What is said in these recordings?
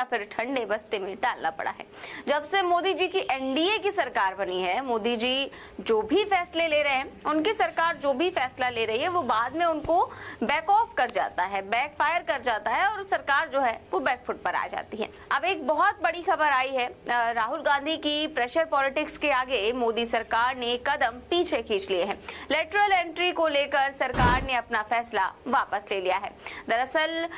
या फिर ठंडे बस्ते में डालना पड़ा है। जब से मोदी जी की एनडीए की सरकार बनी है, मोदी जी जो भी फैसले ले रहे हैं, उनकी सरकार जो भी फैसला ले रही है वो बाद में उनको बैक ऑफ कर जाता है, बैक फायर कर जाता है और सरकार जो है वो बैकफुट पर आ जाती है। अब एक बहुत बड़ी खबर आई है, राहुल गांधी की प्रेशर पॉलिटिक्स के आगे मोदी सरकार ने कदम पीछे खींच लिए हैं। लेटरल एंट्री को लेकर सरकार ने अपना फैसला वापस ले लिया है। दरअसल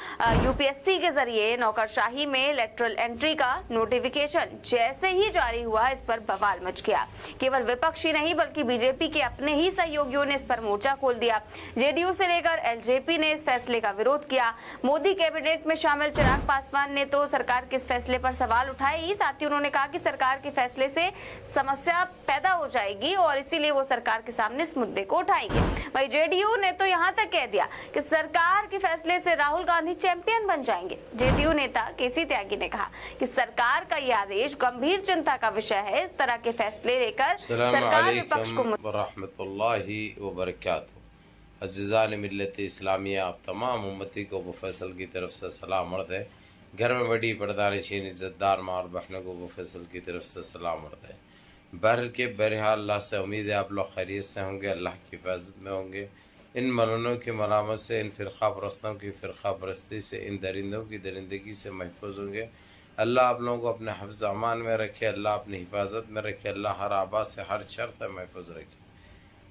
यूपीएससी के जरिए नौकरशाही में लेटरल एंट्री का नोटिफिकेशन जैसे ही जारी हुआ, इस पर बवाल मच गया। केवल विपक्षी नहीं बल्कि बीजेपी के अपने ही सहयोगियों ने इस पर मोर्चा खोल दिया। जेडीयू से लेकर एलजेपी ने इस फैसले का विरोध किया। मोदी कैबिनेट में शामिल चिराग पासवान ने तो सरकार के इस फैसले पर सवाल उठाए ही, साथ ही उन्होंने कहा कि सरकार के फैसले से समस्या पैदा हो जाएगी और इसीलिए वो सरकार के सामने इस मुद्दे को उठाएंगे। वहीं जेडीयू ने तो यहाँ तक कह दिया कि सरकार के फैसले से राहुल गांधी चैंपियन बन जाएंगे। जेडीयू नेता केसी त्यागी ने कहा कि सरकार का यह आदेश गंभीर चिंता का विषय है। इस तरह के फैसले लेकर सरकार विपक्ष को रहमतुल्लाहि व बरकातहू। अज़ीज़ान मिल्लत इस्लामिया, आप तमाम उम्मती को अबू फैसल की तरफ से सलाम अर्ज़ है। घर में बड़ी पर्दानशीन इज़्ज़तदार माँ और बहनों को अबू फैसल की तरफ से सलाम अर्ज़ है। बहरहाल अल्लाह से उम्मीद है आप लोग खैरियत से होंगे, अल्लाह की हिफाजत में होंगे। इन मलूनों की मलामत से, इन फ़िरक़ा परस्तों की फ़िरक़ा परस्ती से, इन दरिंदों की दरिंदगी से महफूज होंगे। अल्लाह आप लोगों को अपने हिफ्ज़ अमान में रखे, अल्लाह अपनी हिफाजत में रखे, अल्लाह हर आबाद से, हर शर से महफूज रखे।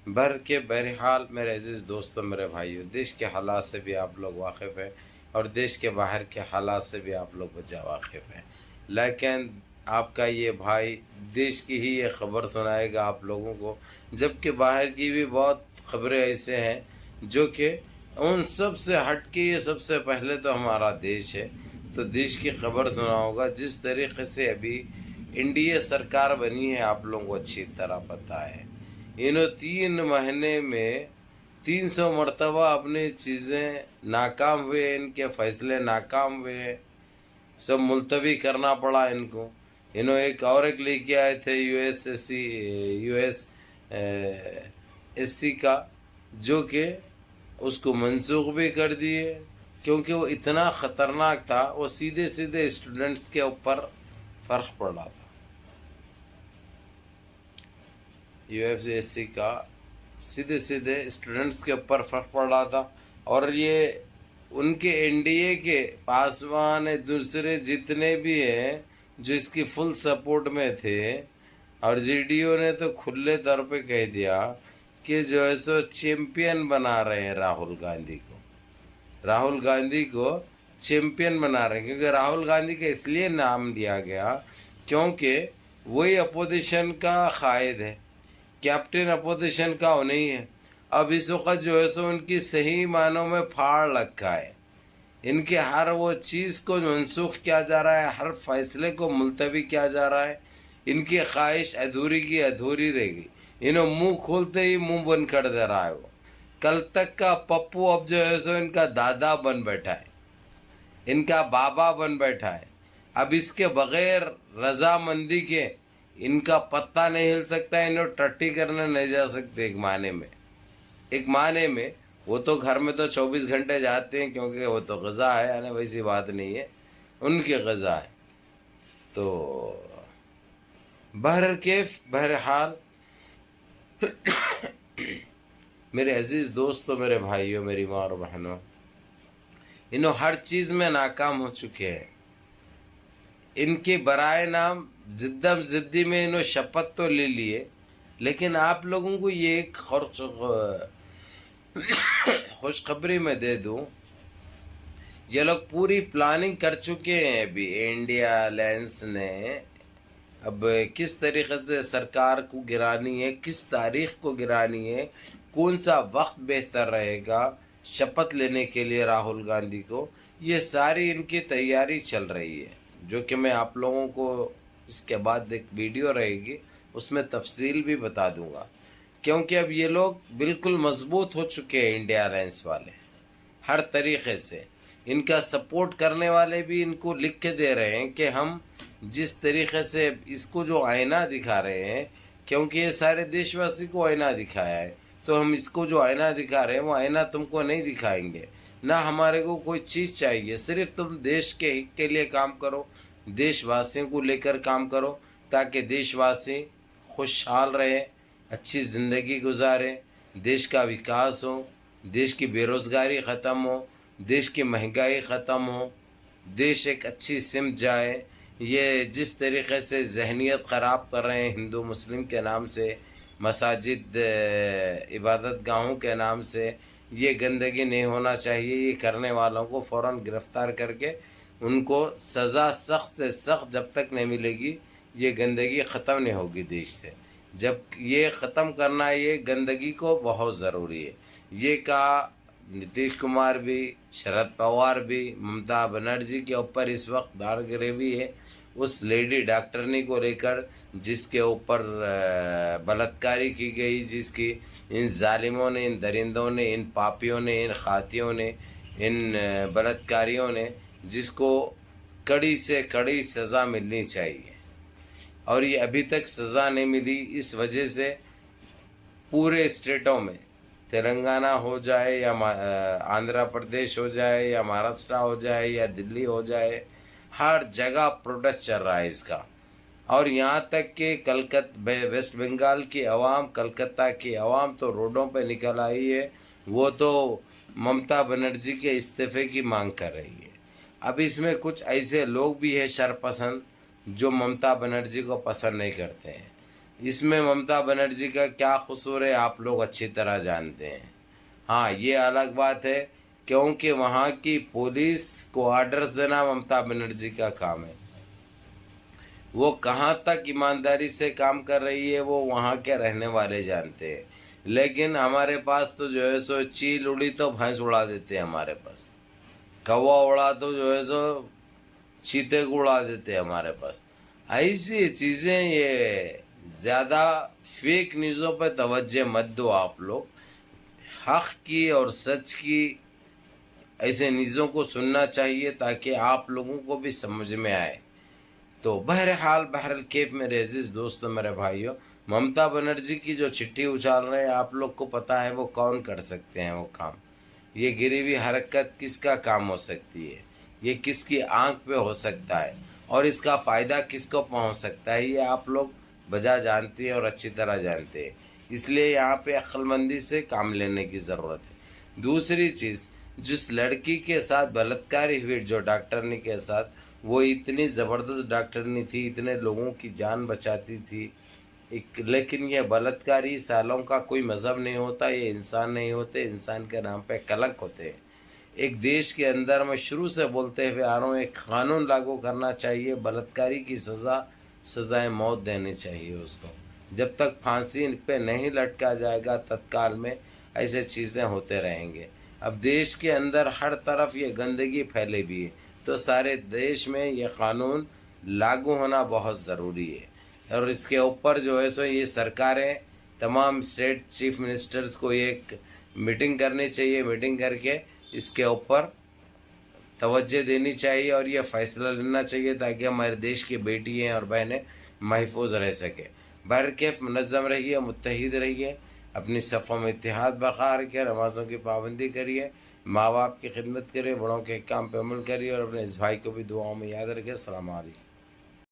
बहरहाल मेरे अज़ीज़ दोस्तों, मेरे भाइयों, देश के हालात से भी आप लोग वाकिफ़ हैं और देश के बाहर के हालात से भी आप लोग बच्चा वाकिफ़ हैं। लेकिन आपका ये भाई देश की ही ये ख़बर सुनाएगा आप लोगों को, जबकि बाहर की भी बहुत ख़बरें ऐसे हैं जो कि उन सब से हट के ये सबसे पहले तो हमारा देश है, तो देश की ख़बर सुनाऊंगा। जिस तरीक़े से अभी एनडीए सरकार बनी है आप लोगों को अच्छी तरह पता है। इन 3 महीने में 300 मरतबा अपनी चीज़ें नाकाम हुए, इनके फ़ैसले नाकाम हुए, सब मुलतवी करना पड़ा इनको। इन्होंने एक लेके आए थे यूएसएससी का, जो कि उसको मंसूख भी कर दिए क्योंकि वो इतना ख़तरनाक था। वो सीधे सीधे स्टूडेंट्स के ऊपर फ़र्क पड़ रहा था। यूएसएससी का सीधे सीधे स्टूडेंट्स के ऊपर फ़र्क पड़ रहा था। और ये उनके एनडीए के पासवान दूसरे जितने भी हैं जो इसकी फुल सपोर्ट में थे, और जेडीयू ने तो खुले तौर पे कह दिया कि जो है सो चैम्पियन बना रहे हैं राहुल गांधी को चैम्पियन बना रहे हैं। क्योंकि राहुल गांधी का इसलिए नाम दिया गया क्योंकि वही अपोजिशन का कायद है, कैप्टन अपोजिशन का वो नहीं है। अब इस वक्त जो है सो उनकी सही मानों में फाड़ रखा है। इनके हर वो चीज़ को मनसूख किया जा रहा है, हर फैसले को मुलतवी किया जा रहा है। इनकी ख्वाहिश अधूरी की अधूरी रहेगी। इन्हों मुंह खोलते ही मुंह बंद कर दे रहा है। वो कल तक का पप्पू अब जो है सो इनका दादा बन बैठा है, इनका बाबा बन बैठा है। अब इसके बग़ैर रजामंदी के इनका पत्ता नहीं हिल सकता, इन्हें टट्टी करने नहीं जा सकते। एक माने में वो तो घर में तो 24 घंटे जाते हैं क्योंकि वो तो ग़ज़ा है, यानी वैसी बात नहीं है, उनकी ग़ज़ा है। तो बहरहाल मेरे अज़ीज़ दोस्तों, मेरे भाइयों, मेरी माँ और बहनों, इन्हों हर चीज़ में नाकाम हो चुके हैं। इनके बराए नाम ज़िद्दी में इन्हों शपथ तो ले लिए, लेकिन आप लोगों को ये एक खुशखबरी मैं दे दूं, ये लोग पूरी प्लानिंग कर चुके हैं। अभी इंडिया अलायंस ने अब किस तरीक़े से सरकार को गिरानी है, किस तारीख़ को गिरानी है, कौन सा वक्त बेहतर रहेगा शपथ लेने के लिए राहुल गांधी को, ये सारी इनकी तैयारी चल रही है। जो कि मैं आप लोगों को इसके बाद एक वीडियो रहेगी उसमें तफसील भी बता दूंगा। क्योंकि अब ये लोग बिल्कुल मजबूत हो चुके हैं, इंडिया अलायंस वाले हर तरीक़े से। इनका सपोर्ट करने वाले भी इनको लिख के दे रहे हैं कि हम जिस तरीक़े से इसको जो आईना दिखा रहे हैं, क्योंकि ये सारे देशवासी को आईना दिखाया है, तो हम इसको जो आईना दिखा रहे हैं वो आईना तुमको नहीं दिखाएंगे। نہ ہمارے کو کوئی چیز چاہیے، صرف تم دیش کے حق کے لیے کام کرو، دیش واسیوں کو لے کر کام کرو تاکہ دیش واسی خوشحال رہے، اچھی زندگی گزارے، دیش کا وکاس ہو، دیش کی بے روزگاری ختم ہو، دیش کی مہنگائی ختم ہو، دیش ایک اچھی سمت جائے۔ یہ جس طریقے سے ذہنیت خراب کر رہے ہیں ہندو مسلم کے نام سے، مساجد عبادت گاہوں کے نام سے، یہ گندگی نہیں ہونا چاہیے۔ یہ کرنے والوں کو فوراً گرفتار کر کے ان کو سزا سخت سے سخت جب تک نہیں ملے گی، یہ گندگی ختم نہیں ہوگی دیش سے۔ جب یہ ختم کرنا، یہ گندگی کو بہت ضروری ہے۔ یہ کہا نتیش کمار بھی، شرد پوار بھی، ممتا بنرجی کے اوپر اس وقت داڑگریوی ہے اس لیڈی ڈاکٹرنی کو لے کر، جس کے اوپر بلاتکاری کی گئی، جس کی ان ظالموں نے، ان درندوں نے، ان پاپیوں نے، ان خاتیوں نے، ان بلاتکاریوں نے، جس کو کڑی سے کڑی سزا ملنی چاہیے، اور یہ ابھی تک سزا نہیں ملی۔ اس وجہ سے پورے اسٹیٹوں میں، تلنگانہ ہو جائے یا آندھرا پردیش ہو جائے یا مہاراشٹر ہو جائے یا دلی ہو جائے، ہر جگہ پروٹیسٹ چل رہا ہے اس کا۔ اور یہاں تک کہ ویسٹ بنگال کی عوام، کلکتہ کی عوام تو روڈوں پہ نکل آئی ہے، وہ تو ممتا بنرجی کے استعفے کی مانگ کر رہی ہے۔ اب اس میں کچھ ایسے لوگ بھی ہیں شرپسند جو ممتا بنرجی کو پسند نہیں کرتے ہیں۔ اس میں ممتا بنرجی کا کیا قصور ہے آپ لوگ اچھی طرح جانتے ہیں۔ ہاں، یہ الگ بات ہے کیونکہ وہاں کی پولیس کو آرڈرز دینا ممتا بنرجی کا کام ہے۔ وہ کہاں تک ایمانداری سے کام کر رہی ہے وہ وہاں کے رہنے والے جانتے ہیں، لیکن ہمارے پاس تو جو ہے سو چیل اڑی تو بھینس اڑا دیتے ہیں، ہمارے پاس کوا اڑا تو جو ہے سو چیتے کو اڑا دیتے ہیں ہمارے پاس۔ ایسی چیزیں، یہ زیادہ فیک نیوزوں پہ توجہ مت دو آپ لوگ، حق کی اور سچ کی ایسے نیوزوں کو سننا چاہیے تاکہ آپ لوگوں کو بھی سمجھ میں آئے۔ تو بہرحال میرے عزیز دوستوں، میرے بھائیوں، ممتا بنرجی کی جو چٹھی اچھال رہے ہیں، آپ لوگ کو پتہ ہے وہ کون کر سکتے ہیں وہ کام۔ یہ گری ہوئی حرکت کس کا کام ہو سکتی ہے، یہ کس کی آنکھ پہ ہو سکتا ہے، اور اس کا فائدہ کس کو پہنچ سکتا ہے، یہ آپ لوگ بجا جانتے ہیں اور اچھی طرح جانتے ہیں۔ اس لیے یہاں پہ عقل مندی سے کام لینے کی ضرورت ہے۔ دوسری چیز، جس لڑکی کے ساتھ بلاتکاری ہوئی، جو ڈاکٹرنی کے ساتھ، وہ اتنی زبردست ڈاکٹرنی تھی، اتنے لوگوں کی جان بچاتی تھی، لیکن یہ بلاتکاری سالوں کا کوئی مذہب نہیں ہوتا، یہ انسان نہیں ہوتے، انسان کے نام پہ کلنک ہوتے ہیں۔ ایک دیش کے اندر میں شروع سے بولتے ہوئے آ رہا ہوں، ایک قانون لاگو کرنا چاہیے، بلاتکاری کی سزائے موت دینی چاہیے اس کو۔ جب تک پھانسی پہ نہیں لٹکا جائے گا تتکال میں، ایسے چیزیں ہوتے رہیں گے۔ اب دیش کے اندر ہر طرف یہ گندگی پھیلے ہوئی ہے، تو سارے دیش میں یہ قانون لاگو ہونا بہت ضروری ہے، اور اس کے اوپر جو ہے سو یہ سرکاریں، تمام اسٹیٹ چیف منسٹرز کو ایک میٹنگ کرنی چاہیے، میٹنگ کر کے اس کے اوپر توجہ دینی چاہیے اور یہ فیصلہ لینا چاہیے تاکہ ہمارے دیش کی بیٹیاں اور بہنیں محفوظ رہ سکیں۔ بہرکیف منظم رہیے، متحد رہیے، اپنی صفوں میں اتحاد برقرار رکھیے، نمازوں کی پابندی کریے، ماں باپ کی خدمت کریے، بڑوں کے کام پہ عمل کریے، اور اپنے اس بھائی کو بھی دعاؤں میں یاد رکھیے۔ السلام علیکم۔